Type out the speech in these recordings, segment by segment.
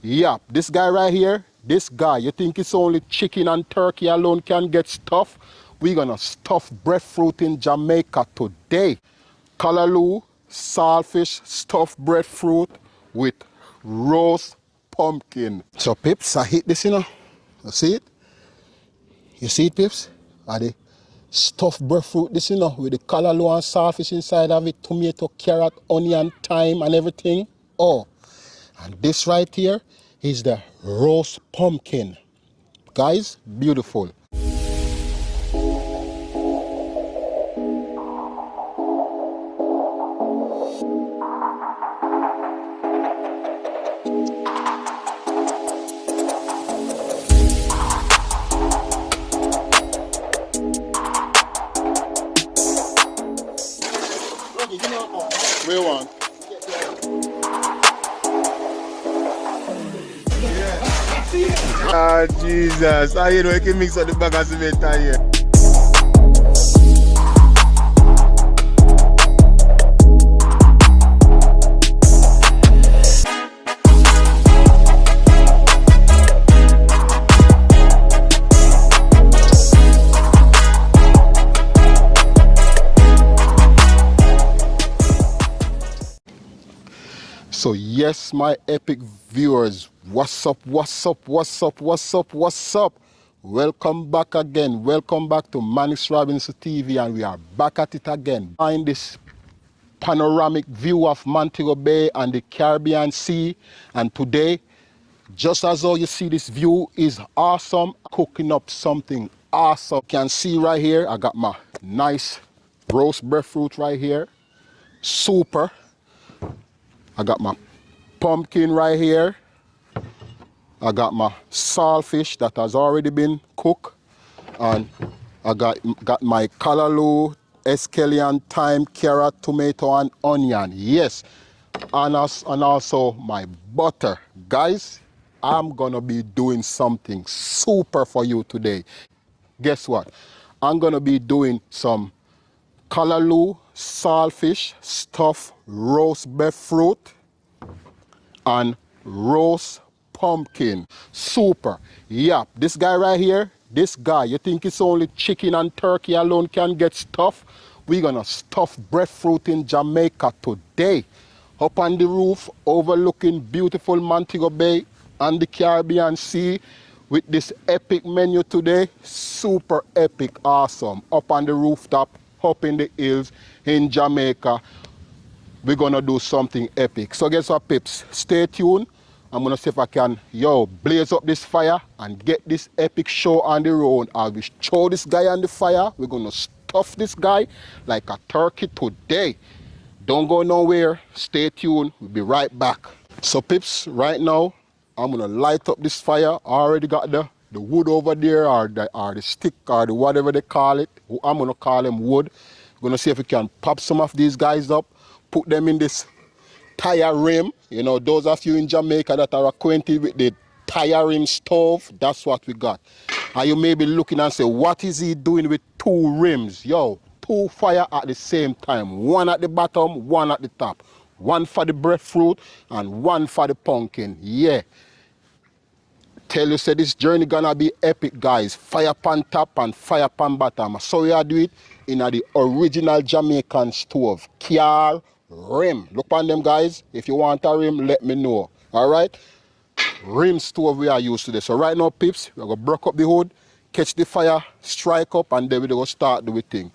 Yeah, this guy right here, this guy, you think it's only chicken and turkey alone can get stuffed? We're gonna stuff breadfruit in Jamaica today. Callaloo, saltfish, stuffed breadfruit with roast pumpkin. So pips, I hit this, you see it? You see it, pips? Are the stuffed breadfruit, this, with the callaloo and saltfish inside of it, tomato, carrot, onion, thyme, and everything. Oh, and this right here is the roast pumpkin. Guys, beautiful. Where one? Ah, Jesus. I you know you can mix up the bag of cement here. So yes, my epic viewers, what's up, what's up, what's up, what's up, what's up? Welcome back again. Welcome back to Manix Robinson TV, and we are back at it again. Behind this panoramic view of Montego Bay and the Caribbean Sea. And today, just as all you see, this view is awesome. Cooking up something awesome. You can see right here, I got my nice roast breadfruit right here. Super. I got my pumpkin right here. I got my saltfish that has already been cooked. And I got my callaloo, escallion, thyme, carrot, tomato, and onion. Yes. And also my butter. Guys, I'm gonna be doing something super for you today. Guess what? I'm gonna be doing some callaloo, saltfish, stuffed roast breadfruit, and roast pumpkin. Super. Yeah, this guy right here, this guy, you think it's only chicken and turkey alone can get stuffed? We're gonna stuff breadfruit in Jamaica today. Up on the roof, overlooking beautiful Montego Bay and the Caribbean Sea with this epic menu today. Super epic, awesome. Up on the rooftop, up in the hills in Jamaica. We're gonna do something epic. So guess what, pips? Stay tuned. I'm gonna see if I can, blaze up this fire and get this epic show on the road. I will throw this guy on the fire. We're gonna stuff this guy like a turkey today. Don't go nowhere. Stay tuned. We'll be right back. So pips, right now, I'm gonna light up this fire. I already got the wood over there, or the stick, or the whatever they call it. I'm gonna call them wood. We're gonna see if we can pop some of these guys up, put them in this tire rim. You know, those of you in Jamaica that are acquainted with the tire rim stove, that's what we got. And you may be looking and say, what is he doing with two rims? Yo, two fire at the same time. One at the bottom, one at the top. One for the breadfruit and one for the pumpkin. Yeah. Tell you, say this journey gonna be epic, guys. Fire pan top and fire pan bottom. So we are do it in the original Jamaican stove. Car rim. Look on them, guys. If you want a rim, let me know. All right. Rim stove we are used to this. So right now, pips, we're gonna break up the hood, catch the fire, strike up, and then we're gonna start the thing.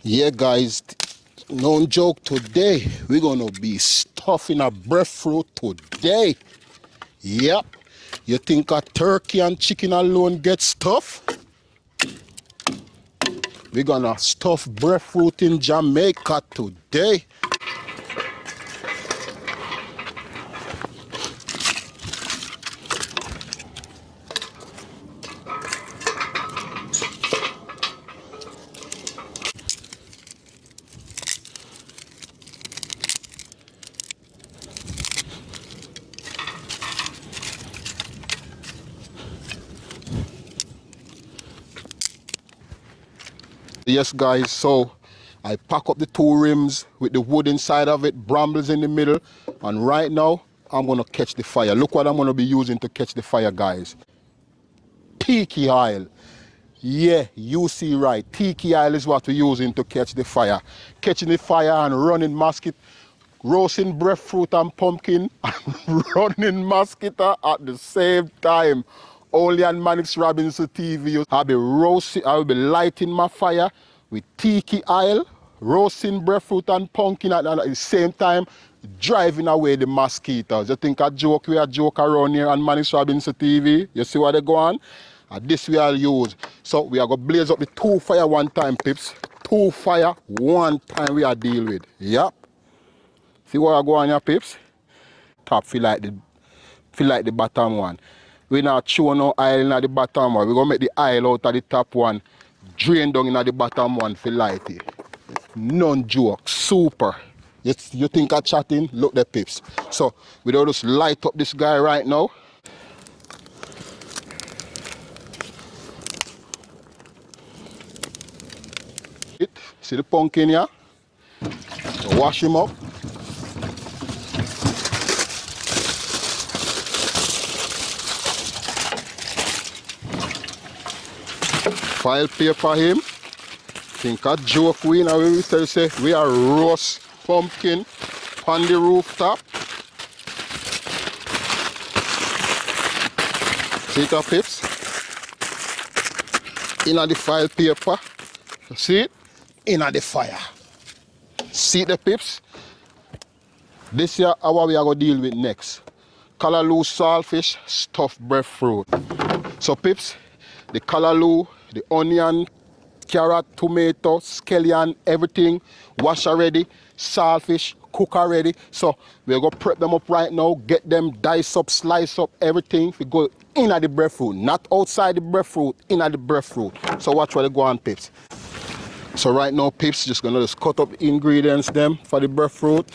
Yeah, guys, no joke, today we're gonna be stuffing a breadfruit today. Yep. You think a turkey and chicken alone get stuffed? We're gonna stuff breadfruit in Jamaica today. Yes guys, so I pack up the two rims with the wood inside of it, brambles in the middle, and right now I'm gonna catch the fire. Look what I'm gonna be using to catch the fire, guys. Tiki oil. Yeah, you see right. Tiki oil is what we're using to catch the fire. Catching the fire and running mosquito, roasting breadfruit and pumpkin, and running mosquito at the same time. Only on Mannix Robinson TV. I'll be lighting my fire with tiki oil, roasting breadfruit and pumpkin at the same time, driving away the mosquitoes. You think we a joke around here on Mannix Robinson TV? You see what they go on? And this we all use. So we are going to blaze up the two fire one time, pips. Two fire one time we are deal with. Yep. See what I go on here, pips? Top feel like the bottom one. We not chew no oil in the bottom one. We're going to make the oil out of the top one. Drain down in the bottom one for light it. None joke. Super. You think I'm chatting? Look the pips. So we'll just light up this guy right now. See the pumpkin here? Wash him up. File paper him. Think a joke we now we tell say we are roast pumpkin on the rooftop. See it, pips? In the file paper. See it? In the fire. See the pips? This here how we are going to deal with next. Callaloo saltfish, stuffed breadfruit. So pips, the callaloo, the onion, carrot, tomato, scallion, everything, wash already, saltfish, cook already. So we're going to prep them up right now, get them diced up, slice up, everything. We go in at the breadfruit, not outside the breadfruit, in at the breadfruit. So watch where they go on, pips. So right now, pips, just gonna just cut up the ingredients them for the breadfruit.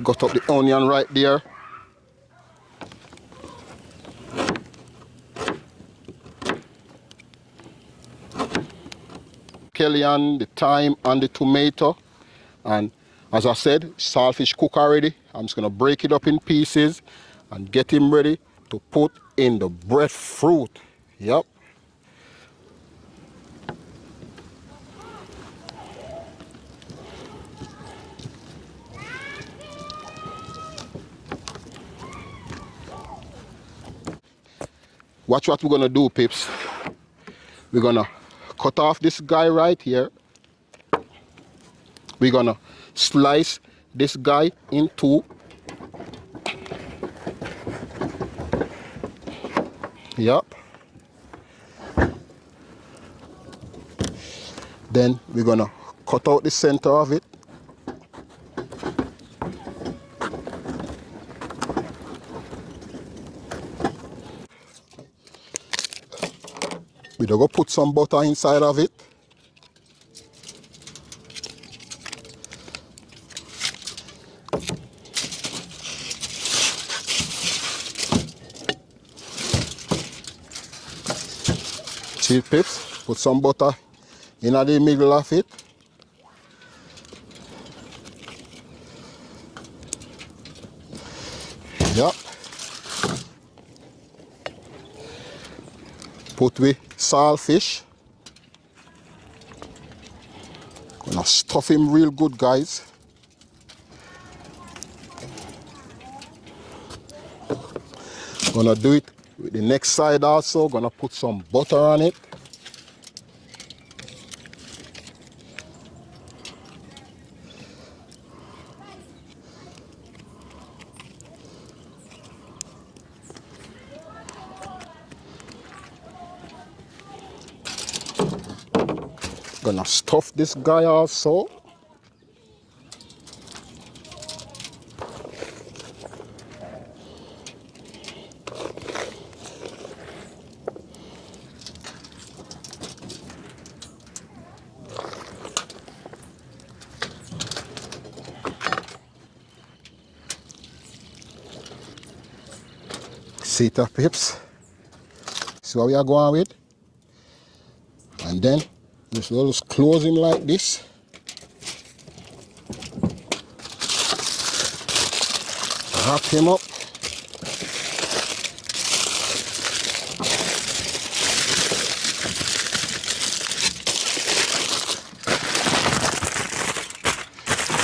Cut up the onion right there. Scallion, the thyme, and the tomato. And as I said, saltfish cook already. I'm just gonna break it up in pieces and get him ready to put in the breadfruit. Yep. Watch what we're gonna do, pips. We're gonna cut off this guy right here. We're gonna slice this guy in two. Yep. Then we're gonna cut out the center of it. We're gonna put some butter inside of it. See, pips, put some butter in the middle of it. Yep. Put with saltfish. Gonna stuff him real good, guys. Gonna do it with the next side also. Gonna put some butter on it. Gonna stuff this guy also. See it, pips? See what we are going with? And then just close him like this. Wrap him up.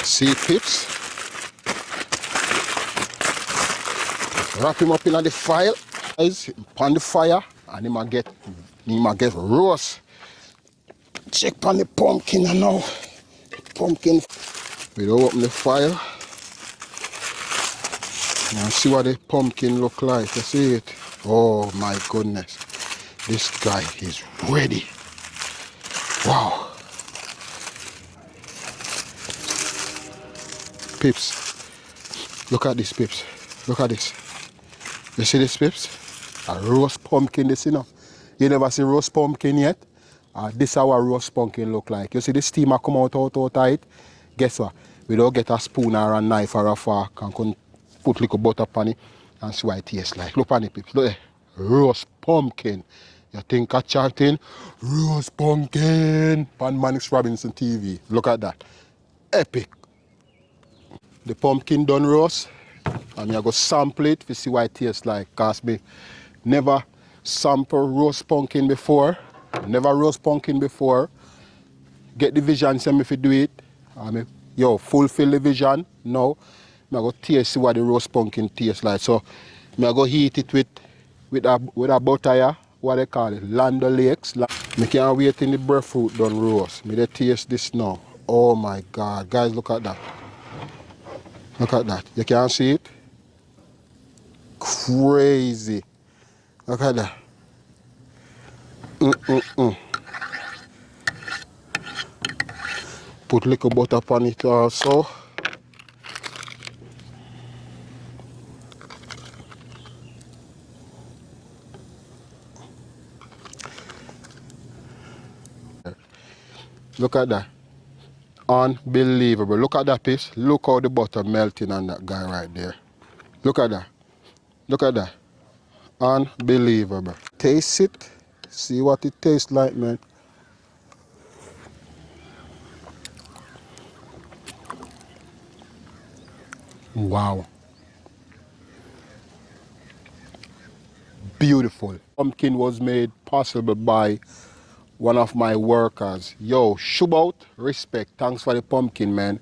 See, pips? Wrap him up in the file. On the fire, and he might get roast. Check on the pumpkin now. Pumpkin. We don't open the fire. Now see what the pumpkin look like. You see it? Oh my goodness. This guy is ready. Wow. Pips. Look at this, pips. Look at this. You see this, pips? A roast pumpkin, this, you know. You never see roast pumpkin yet? This is how a roast pumpkin look like. You see the steamer come out of it? Guess what? We don't get a spoon or a knife or a fork and can put little butter on it and see what it tastes like. Look on it, pips. Look there. Roast pumpkin. You think a chatting? Roast pumpkin on Manix Robinson TV. Look at that. Epic. The pumpkin done roast. And I go sample it to see what it tastes like. Cause me never sample roast pumpkin before. Never roast pumpkin before. Get the vision, say me if you do it. Yo, fulfill the vision. Now, I go taste see what the roast pumpkin tastes like. So, I go heat it with a butter here. What they call it? Land O'Lakes. I can't wait till the breadfruit done roast. Me they taste this now. Oh my God. Guys, look at that. Look at that. You can't see it? Crazy. Look at that. Put little butter on it also. Look at that. Unbelievable. Look at that piece. Look how the butter melting on that guy right there. Look at that. Look at that. Unbelievable. Taste it. See what it tastes like, man. Wow. Beautiful. Pumpkin was made possible by one of my workers. Yo, Shubout, respect. Thanks for the pumpkin, man.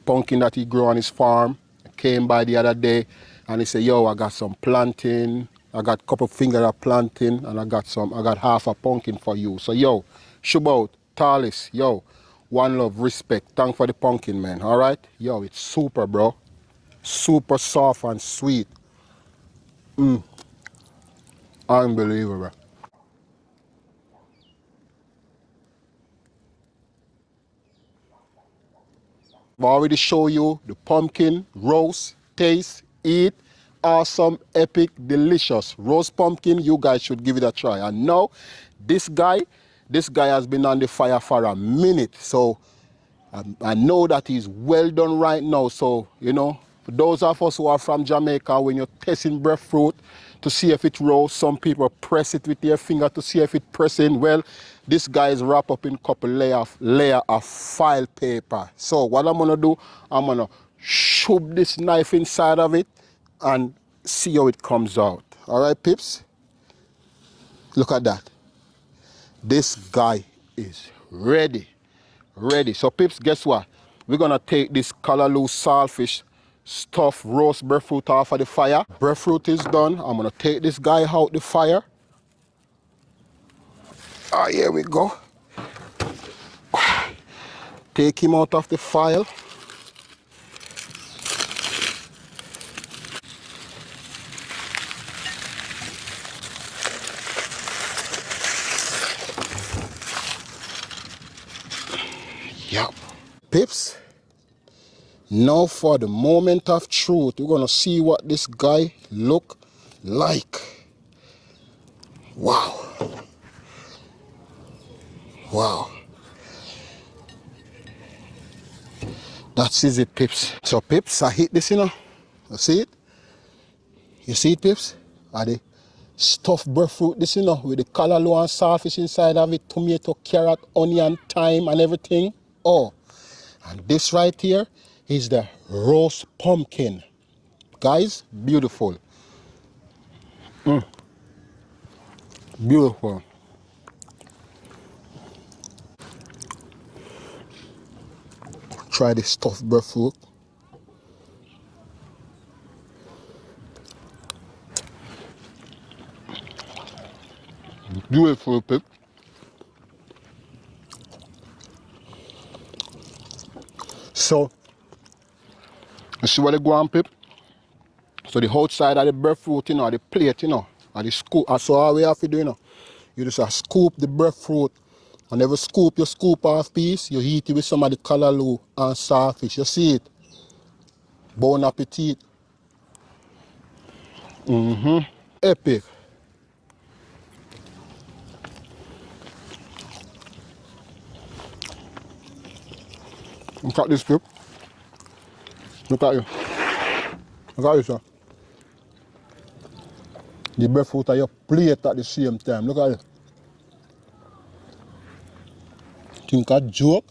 Pumpkin that he grew on his farm. Came by the other day and he said, yo, I got some planting. I got a couple fingers of planting and I got half a pumpkin for you. So yo, Shubout, Talis, yo, one love, respect. Thanks for the pumpkin, man. All right? Yo, it's super, bro. Super soft and sweet. Unbelievable. I've already show you the pumpkin roast, taste, eat, awesome, epic, delicious. Roast pumpkin, you guys should give it a try. And now, this guy has been on the fire for a minute. So I know that he's well done right now. So, you know, for those of us who are from Jamaica, when you're testing breadfruit to see if it roasts, some people press it with their finger to see if it's pressing. Well, this guy is wrapped up in a couple layer of file paper. So what I'm gonna do, I'm gonna shove this knife inside of it and see how it comes out. All right, pips? Look at that. This guy is ready. Ready. So pips, guess what? We're gonna take this Callaloo saltfish stuffed roast breadfruit off of the fire. Breadfruit is done. I'm gonna take this guy out the fire. Ah, here we go. Take him out of the fire. Yep. Pips, now for the moment of truth, we're gonna see what this guy look like. Wow. Wow. That's it, pips. So pips, I hit this, you know. You see it? You see it, pips? are the stuffed breadfruit, this, you know, with the callaloo and saltfish inside of it, tomato, carrot, onion, thyme, and everything. Oh, and this right here is the roast pumpkin. Guys, beautiful. Beautiful. Try the stuffed breadfruit. Beautiful, pip. So, you see what they go on, pip? So the outside of the breadfruit, you know, the plate, you know, and the scoop. So all we have to do, you know, you just scoop the breadfruit. And every scoop you scoop off piece, you eat it with some of the callaloo and saltfish. You see it? Bon appetit. Epic. Look at this, pip. Look at you. Look at you, sir. The breadfruit on your plate at the same time. Look at it. Think a joke?